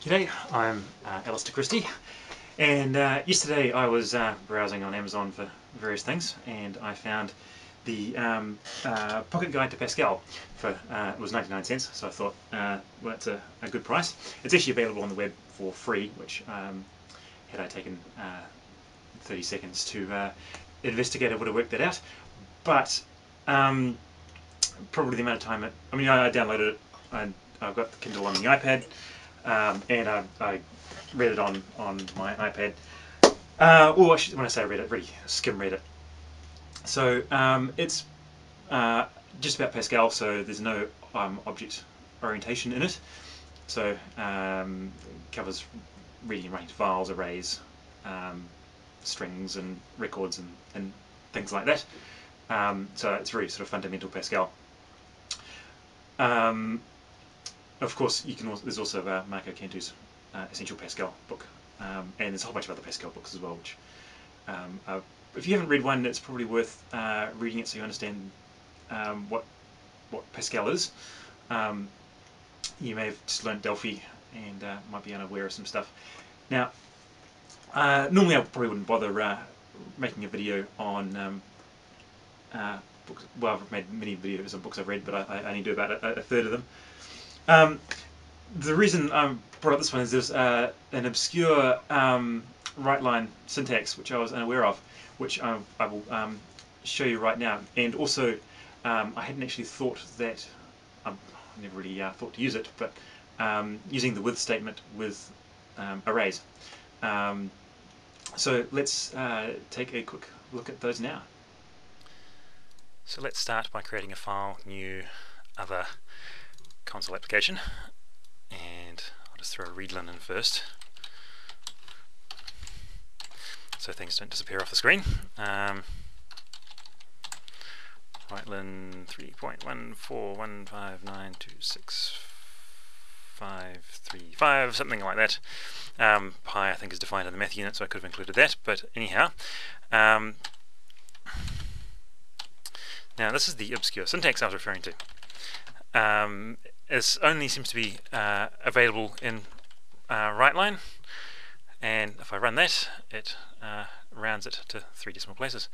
G'day, I'm Alister Christie, and yesterday I was browsing on Amazon for various things, and I found the Pocket Guide to Pascal for it was 99 cents, so I thought, well, that's a good price. It's actually available on the web for free, which had I taken 30 seconds to investigate, I would have worked that out. But probably the amount of time I downloaded it. I've got the Kindle on the iPad. And I read it on my iPad. When I say read it, really skim read it. So it's just about Pascal, so there's no object orientation in it. So covers reading and writing files, arrays, strings and records and things like that. So it's really sort of fundamental Pascal. Of course, you can. There's also Marco Cantu's Essential Pascal book, and there's a whole bunch of other Pascal books as well. Which, if you haven't read one, it's probably worth reading it so you understand what Pascal is. You may have just learned Delphi and might be unaware of some stuff. Now, normally I probably wouldn't bother making a video on books. Well, I've made many videos on books I've read, but I only do about a third of them. The reason I brought up this one is there's an obscure Writeln syntax which I was unaware of, which I will show you right now. And also, I hadn't actually thought that, I never really thought to use it, but using the with statement with arrays. So let's take a quick look at those now. So let's start by creating a file, new, other console application, and I'll just throw Writeln in first so things don't disappear off the screen. Writeln 3.14159265535, something like that. Pi I think is defined in the math unit, so I could have included that, but anyhow. Now this is the obscure syntax I was referring to. It only seems to be available in Writeln, and if I run that, it rounds it to 3 decimal places.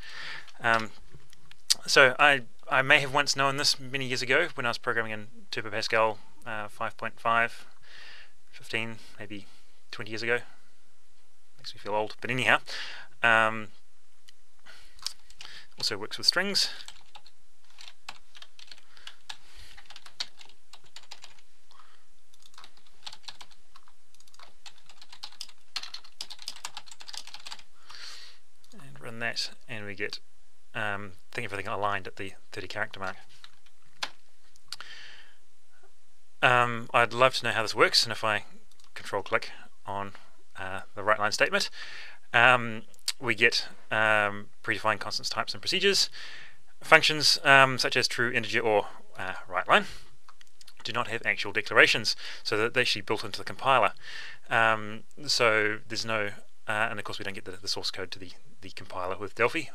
So I may have once known this many years ago when I was programming in Turbo Pascal 5.5, 15, maybe 20 years ago. Makes me feel old, but anyhow. Also works with strings. Run that, and we get everything aligned at the 30 character mark. I'd love to know how this works, and if I control click on the Writeln statement, we get predefined constants, types and procedures. Functions such as true, integer or Writeln do not have actual declarations, so that they're actually built into the compiler. So there's no and of course we don't get the source code to the compiler with Delphi.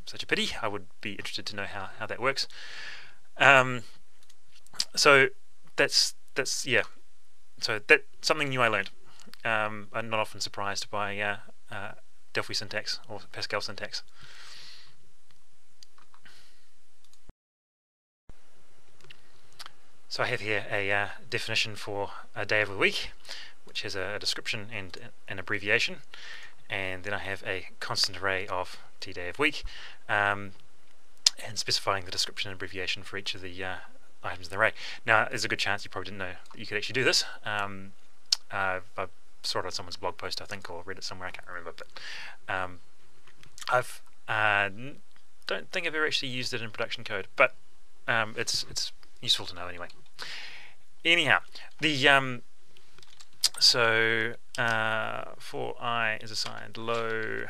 Such a pity. I would be interested to know how that works. So that's yeah. So that's something new I learned. I'm not often surprised by Delphi syntax or Pascal syntax. So I have here a definition for a day of the week, which has a description and an abbreviation, and then I have a constant array of day of week, and specifying the description and abbreviation for each of the items in the array. Now, there's a good chance you probably didn't know that you could actually do this. I saw it on someone's blog post, I think, or read it somewhere, I can't remember, but don't think I've ever actually used it in production code, but it's useful to know anyway. Anyhow, the so for I is assigned low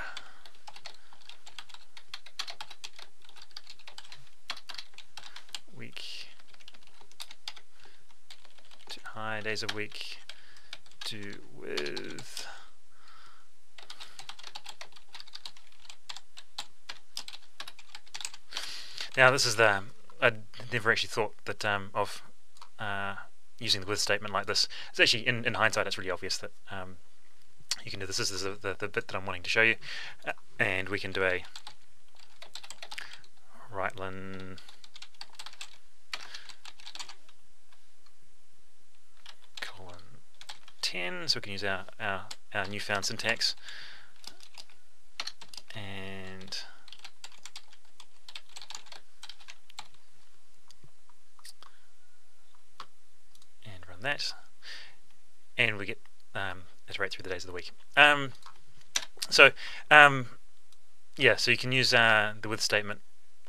week to high days of week to with now this is the I never actually thought that of using the with statement like this. It's actually, in hindsight, it's really obvious that you can do this. This is the bit that I'm wanting to show you, and we can do a Writeln :10, so we can use our newfound syntax and run that, and we get iterate through the days of the week. Yeah, so you can use the with statement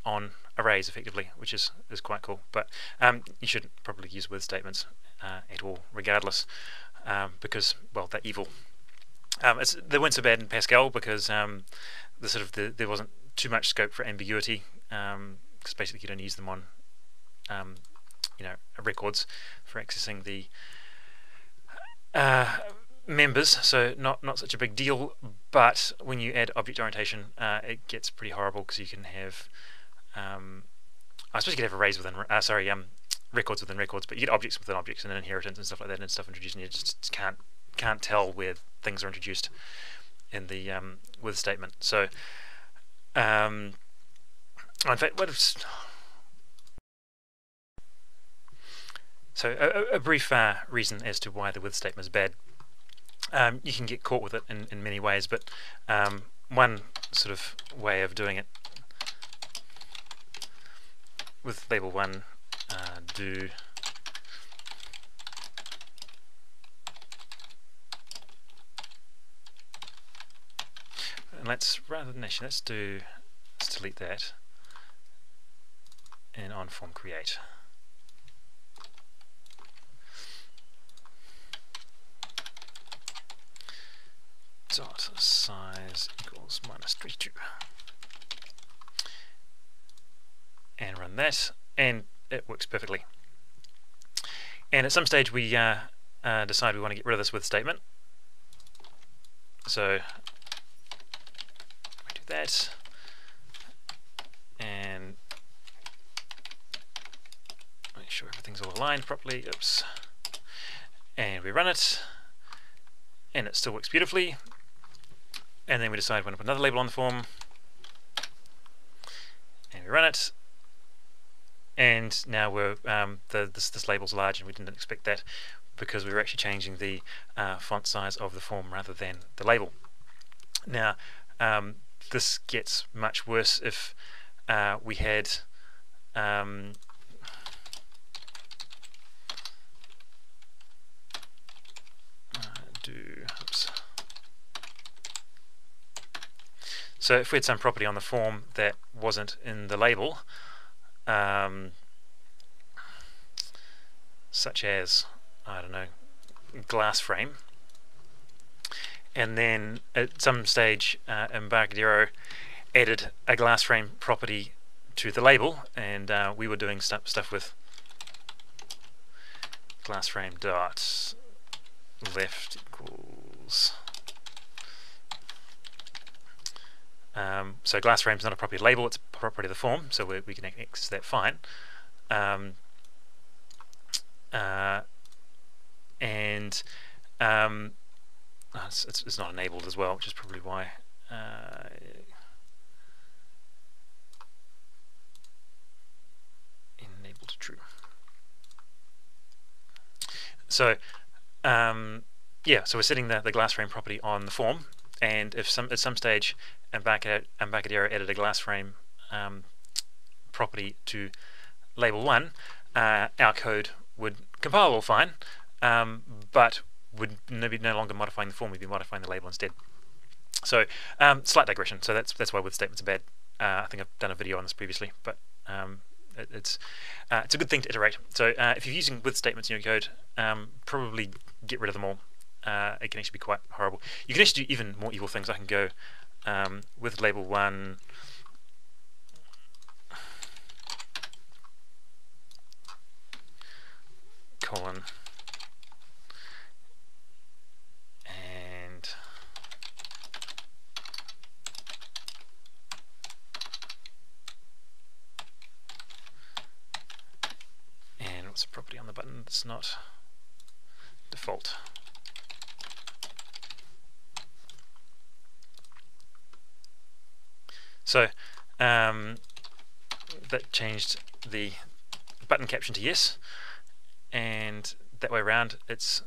on arrays effectively, which is quite cool. But you shouldn't probably use with statements at all, regardless, because, well, they're evil. They weren't so bad in Pascal because there wasn't too much scope for ambiguity, because basically you don't use them on records for accessing the members, so not such a big deal. But when you add object orientation, it gets pretty horrible, because you can have I suppose you could have arrays within records within records, but you get objects within objects and then inheritance and stuff like that, and stuff introduced, and you just can't tell where things are introduced in the with statement. So in fact, a brief reason as to why the with statement is bad. You can get caught with it in many ways, but one sort of way of doing it with label 1 do and let's delete that, and on form create. Dot size equals -32, and run that, and it works perfectly. And at some stage we decide we want to get rid of this with statement, so we do that, and make sure everything's all aligned properly. Oops. And we run it, and it still works beautifully. And then we decide we want to put another label on the form, and we run it, and now we're this label's large, and we didn't expect that because we were actually changing the font size of the form rather than the label. Now this gets much worse if we had so if we had some property on the form that wasn't in the label, such as, I don't know, glass frame, and then at some stage Embarcadero added a glass frame property to the label, and we were doing stuff with glass frame dot left equals so glass frame is not a property of the label, it's a property of the form, so we can access that fine. It's not enabled as well, which is probably why enabled to true. So yeah, so we're setting the glass frame property on the form, and if at some stage Embarcadero added a glass frame property to label 1, our code would compile all fine, but would no longer modifying the form, we'd be modifying the label instead. So slight digression. So that's why with statements are bad. I think I've done a video on this previously, but it's a good thing to iterate. So if you're using with statements in your code, probably get rid of them all. It can actually be quite horrible. You can actually do even more evil things. I can go with label 1 colon and what's the property on the button that's not default. So that changed the button caption to yes, and that way around it's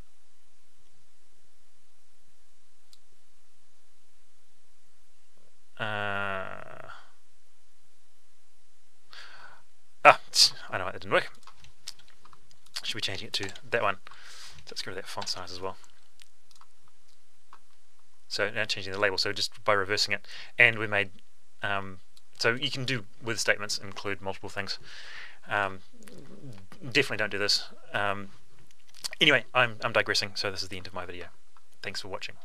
I know it didn't work. Should be changing it to that one. So let's get rid of that font size as well. So now changing the label, so just by reversing it, and we made so you can do with statements include multiple things. Definitely don't do this. Anyway, I'm digressing, so this is the end of my video. Thanks for watching.